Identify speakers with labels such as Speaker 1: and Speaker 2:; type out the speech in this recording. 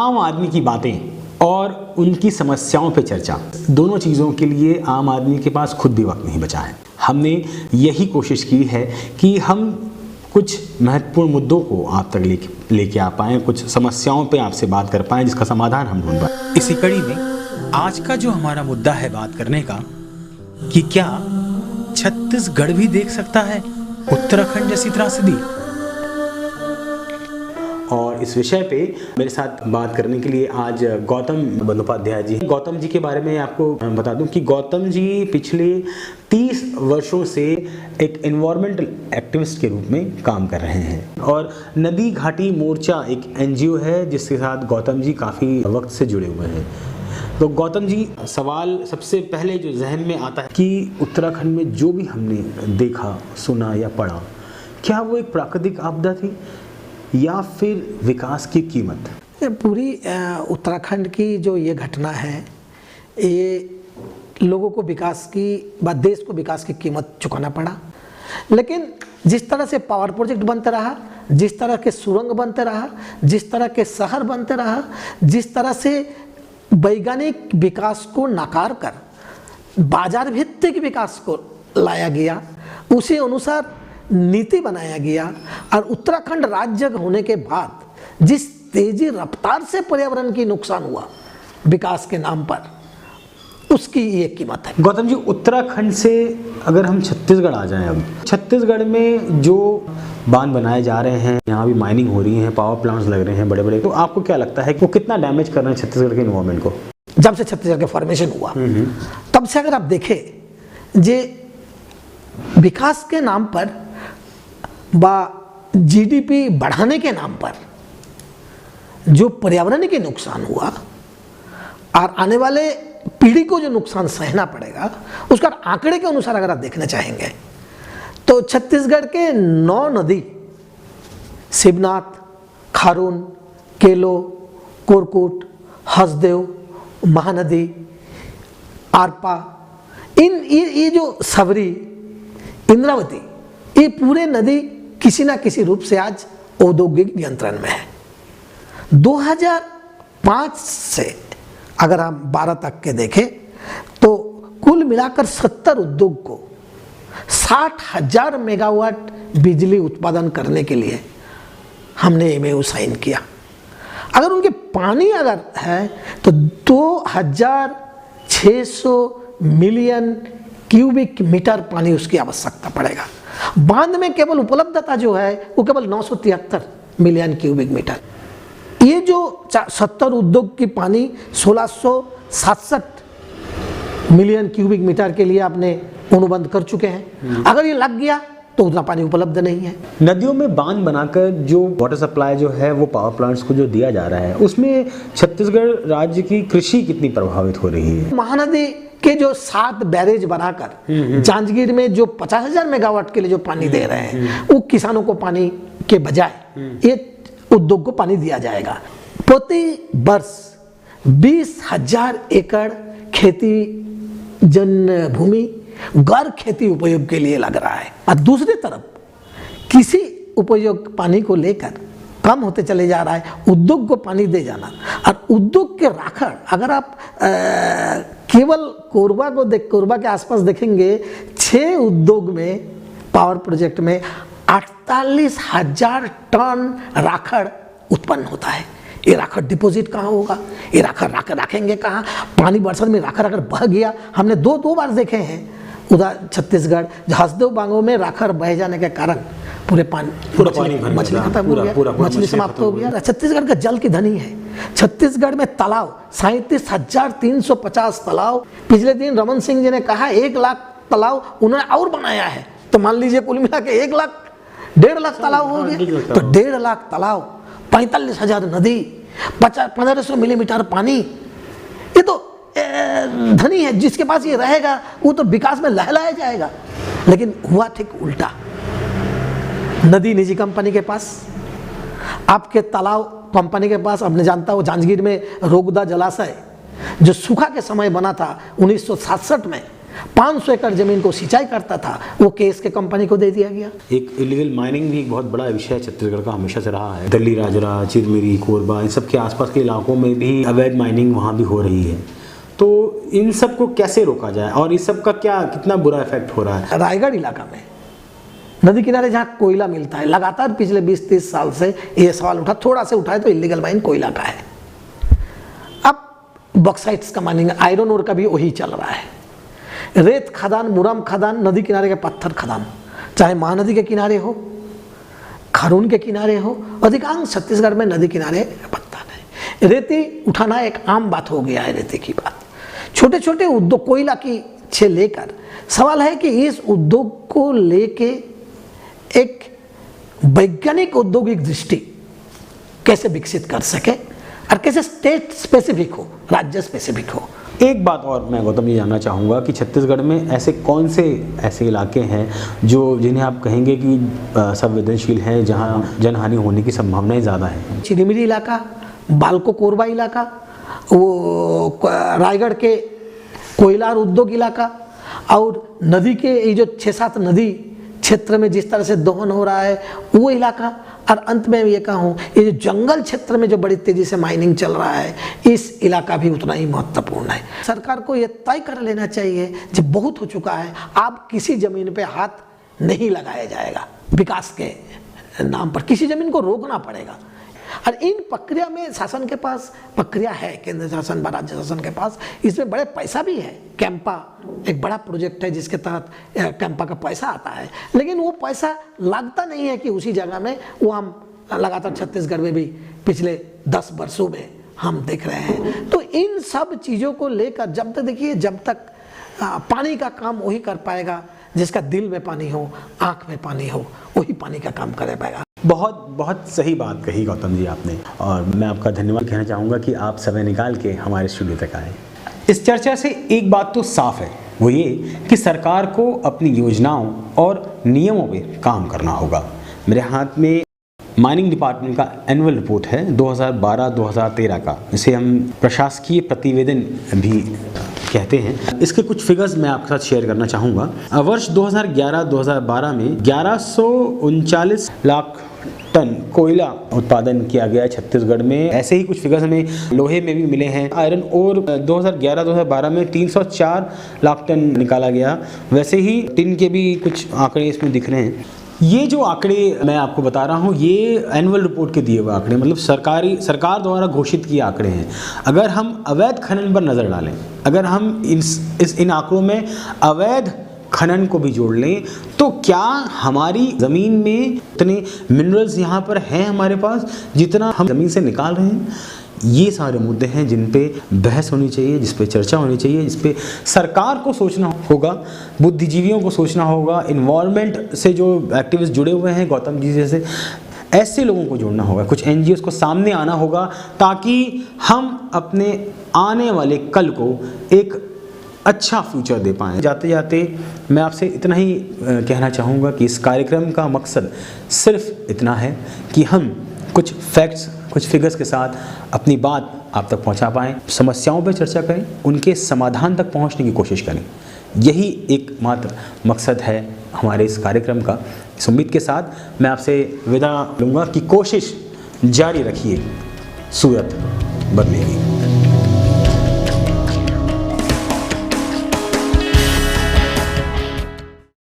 Speaker 1: आम आदमी की बातें और उनकी समस्याओं पे चर्चा, दोनों चीज़ों के लिए आम आदमी के पास खुद भी वक्त नहीं बचा है। हमने यही कोशिश की है कि हम कुछ महत्वपूर्ण मुद्दों को आप तक लेके आ पाएँ, कुछ समस्याओं पे आपसे बात कर पाएँ जिसका समाधान हम ढूंढ पाएँ। इसी कड़ी में आज का जो हमारा मुद्दा है बात करने का, कि क्या छत्तीसगढ़ भी देख सकता है उत्तराखंड जैसी त्रासदी। और इस विषय पे मेरे साथ बात करने के लिए आज गौतम बंदोपाध्याय जी। गौतम जी के बारे में आपको बता दूं कि गौतम जी पिछले 30 वर्षों से एक एनवायरमेंटल एक्टिविस्ट के रूप में काम कर रहे हैं और नदी घाटी मोर्चा एक एनजीओ है जिसके साथ गौतम जी काफ़ी वक्त से जुड़े हुए हैं। तो गौतम जी, सवाल सबसे पहले जो जहन में आता है कि उत्तराखंड में जो भी हमने देखा, सुना या पढ़ा, क्या वो एक प्राकृतिक आपदा थी या फिर विकास की कीमत?
Speaker 2: पूरी उत्तराखंड की जो ये घटना है, ये लोगों को विकास की व देश को विकास की कीमत चुकाना पड़ा। लेकिन जिस तरह से पावर प्रोजेक्ट बनते रहा, जिस तरह के सुरंग बनते रहा, जिस तरह के शहर बनते रहा, जिस तरह से वैज्ञानिक विकास को नकार कर बाजार भित्तिक विकास को लाया गया, उसी अनुसार नीति बनाया गया और उत्तराखंड राज्य होने के बाद जिस तेजी रफ्तार से पर्यावरण की नुकसान हुआ विकास के नाम पर, उसकी ये कीमत है।
Speaker 1: गौतम जी, उत्तराखंड से अगर हम छत्तीसगढ़ आ जाएं, अब छत्तीसगढ़ में जो बांध बनाए जा रहे हैं, यहाँ भी माइनिंग हो रही है, पावर प्लांट्स लग रहे हैं बड़े बड़े, तो आपको क्या लगता है कि वो कितना डैमेज कर रहे हैं छत्तीसगढ़ के एनवायरमेंट को?
Speaker 2: जब से छत्तीसगढ़ का फॉर्मेशन हुआ तब से अगर आप देखें, जे विकास के नाम पर जीडीपी बढ़ाने के नाम पर जो पर्यावरण के नुकसान हुआ और आने वाले पीढ़ी को जो नुकसान सहना पड़ेगा, उसका आंकड़े के अनुसार अगर आप देखना चाहेंगे तो छत्तीसगढ़ के 9 नदी, शिवनाथ, खारून, केलो, कोरकुट, हसदेव, महानदी, आरपा, ये जो सबरी, इंद्रावती, ये पूरे नदी किसी ना किसी रूप से आज औद्योगिक नियंत्रण में है। 2005 से अगर हम 12 तक के देखें तो कुल मिलाकर 70 उद्योग को 60,000 मेगावाट बिजली उत्पादन करने के लिए हमने एमओयू साइन किया। अगर उनके पानी अगर है तो 2600 मिलियन क्यूबिक मीटर पानी उसकी आवश्यकता पड़ेगा। बांध में केवल उपलब्धता जो है वो केवल 973 मिलियन क्यूबिक मीटर। ये जो 70 उद्योग की पानी 1667 मिलियन क्यूबिक मीटर के लिए आपने अनुबंध कर चुके हैं। अगर ये लग गया तो उतना पानी उपलब्ध नहीं है।
Speaker 1: नदियों में बांध बनाकर जो वाटर सप्लाई जो है वो पावर प्लांट्स को जो दिया जा रहा है, उसमें छत्तीसगढ़ राज्य की कृषि कितनी प्रभावित हो रही है?
Speaker 2: महानदी के जो 7 बैरेज बनाकर जांजगीर में जो 50,000 मेगावाट के लिए जो पानी दे रहे हैं, वो किसानों को पानी के बजाय ये उद्योग को पानी दिया जाएगा। प्रति वर्ष 20,000 एकड़ खेती जन भूमि गैर खेती उपयोग के लिए लग रहा है और दूसरी तरफ किसी उपयोग पानी को लेकर कम होते चले जा रहा है। उद्योग को पानी दे जाना और उद्योग के राखड़, अगर आप केवल कोरबा के आसपास देखेंगे, 6 उद्योग में पावर प्रोजेक्ट में 48,000 टन राखड़ उत्पन्न होता है। ये राखड़ डिपॉजिट कहाँ होगा? ये राखड़ रखेंगे कहाँ? पानी बरसात में राखड़ अगर बह गया, हमने दो बार देखे हैं उधर छत्तीसगढ़, हसदेव बांगों में राखड़ बह जाने के कारण पूरा पानी मछली खत्म हो गया, मछली समाप्त हो गया। छत्तीसगढ़ का जल की धनी है। छत्तीसगढ़ में तालाब 37,350 तालाब। पिछले दिन रमन सिंह जी ने कहा 1 लाख तालाब उन्होंने और बनाया है, तो मान लीजिए कुल मिला के 1,00,000 1.5 लाख तालाब हो गया। तो 1.5 लाख तालाब, 45,000 नदी, 1500 मिलीमीटर पानी, ये तो धनी है। जिसके पास ये रहेगा वो तो विकास में लहलाया जाएगा। लेकिन हुआ ठीक उल्टा। नदी निजी कंपनी के पास, आपके तालाब कंपनी के पास। आपने जानता हो जांजगीर में रोगदा जलाशय जो सूखा के समय बना था 1967 में, 500 एकड़ जमीन को सिंचाई करता था, वो केस के कंपनी को दे दिया गया।
Speaker 1: एक इलीगल माइनिंग भी एक बहुत बड़ा विषय छत्तीसगढ़ का हमेशा से रहा है। दिल्ली, राजरा, चिरमिरी, कोरबा, इन सब के आसपास के इलाकों में भी अवैध माइनिंग वहाँ भी हो रही है। तो इन सब को कैसे रोका जाए और इस सब का क्या कितना बुरा इफेक्ट हो रहा है?
Speaker 2: रायगढ़ इलाका में नदी किनारे जहाँ कोयला मिलता है, लगातार पिछले 20-30 साल से ये सवाल उठा, थोड़ा से उठाए तो इलीगल माइन कोयला का है। अब बॉक्साइट्स का माइनिंग, आयरन ओर का भी वही चल रहा है। रेत खदान, मुरम खदान, नदी किनारे के पत्थर खदान, चाहे महानदी के किनारे हो, खरून के किनारे हो, अधिकांश छत्तीसगढ़ में नदी किनारे पत्थर है। रेती उठाना एक आम बात हो गया है। रेती की बात, छोटे छोटे उद्योग कोयला की से लेकर, सवाल है कि इस उद्योग को लेके एक वैज्ञानिक औद्योगिक दृष्टि कैसे विकसित कर सके और कैसे स्टेट स्पेसिफिक हो, राज्य स्पेसिफिक हो।
Speaker 1: एक बात और मैं गौतम ये जानना चाहूँगा कि छत्तीसगढ़ में ऐसे कौन से ऐसे इलाके हैं जो जिन्हें आप कहेंगे कि संवेदनशील हैं, जहाँ जनहानि होने की संभावनाएं ज़्यादा हैं?
Speaker 2: चिरमिरी इलाका, बालको कोरबा इलाका, वो रायगढ़ के कोयला उद्योग इलाका, और नदी के ये जो 6-7 नदी क्षेत्र में जिस तरह से दोहन हो रहा है वो इलाका, और अंत में ये कहूँ ये जो जंगल क्षेत्र में जो बड़ी तेजी से माइनिंग चल रहा है, इस इलाका भी उतना ही महत्वपूर्ण है। सरकार को ये तय कर लेना चाहिए, जब बहुत हो चुका है, आप किसी जमीन पे हाथ नहीं लगाया जाएगा। विकास के नाम पर किसी जमीन को रोकना पड़ेगा। और इन प्रक्रिया में शासन के पास प्रक्रिया है, केंद्र शासन व राज्य शासन के पास, इसमें बड़े पैसा भी है। कैंपा एक बड़ा प्रोजेक्ट है जिसके तहत कैंपा का पैसा आता है, लेकिन वो पैसा लगता नहीं है कि उसी जगह में वो हम लगातार छत्तीसगढ़ में भी पिछले 10 वर्षों में हम देख रहे हैं। तो इन सब चीज़ों को लेकर जब तक देखिए, जब तक पानी का काम वही कर पाएगा जिसका दिल में पानी हो, आँख में पानी हो, वही पानी का काम कर पाएगा।
Speaker 1: बहुत बहुत सही बात कही गौतम जी आपने, और मैं आपका धन्यवाद कहना चाहूँगा कि आप समय निकाल के हमारे स्टूडियो तक आए। इस चर्चा से एक बात तो साफ है, वो ये कि सरकार को अपनी योजनाओं और नियमों पे काम करना होगा। मेरे हाथ में माइनिंग डिपार्टमेंट का एनुअल रिपोर्ट है 2012-2013 का, जिसे हम प्रशासकीय प्रतिवेदन भी कहते हैं। इसके कुछ फिगर्स मैं आपके साथ शेयर करना चाहूँगा। वर्ष 2011-2012 में 1139 लाख टन कोयला उत्पादन किया गया है छत्तीसगढ़ में। ऐसे ही कुछ फिगर्स हमें लोहे में भी मिले हैं। आयरन और 2011-2012 में 304 लाख टन निकाला गया। वैसे ही टिन के भी कुछ आंकड़े इसमें दिख रहे हैं। ये जो आंकड़े मैं आपको बता रहा हूँ, ये एनुअल रिपोर्ट के दिए हुए आंकड़े, मतलब सरकार द्वारा घोषित किए आंकड़े हैं। अगर हम अवैध खनन पर नज़र डालें, अगर हम इन आंकड़ों में अवैध खनन को भी जोड़ लें, तो क्या हमारी ज़मीन में इतने मिनरल्स यहाँ पर हैं हमारे पास जितना हम ज़मीन से निकाल रहे हैं? ये सारे मुद्दे हैं जिन पे बहस होनी चाहिए, जिस पे चर्चा होनी चाहिए, जिस पे सरकार को सोचना होगा, बुद्धिजीवियों को सोचना होगा, इन्वायरमेंट से जो एक्टिविस्ट जुड़े हुए हैं गौतम जी जैसे, ऐसे लोगों को जोड़ना होगा, कुछ एनजीओस को सामने आना होगा, ताकि हम अपने आने वाले कल को एक अच्छा फ्यूचर दे पाएँ। जाते जाते मैं आपसे इतना ही कहना चाहूँगा कि इस कार्यक्रम का मकसद सिर्फ इतना है कि हम कुछ फैक्ट्स, कुछ फिगर्स के साथ अपनी बात आप तक पहुंचा पाएँ, समस्याओं पर चर्चा करें, उनके समाधान तक पहुंचने की कोशिश करें। यही एकमात्र मकसद है हमारे इस कार्यक्रम का। इस उम्मीद के साथ मैं आपसे विदा लूँगा कि कोशिश जारी रखिए, सूरत बदलेगी।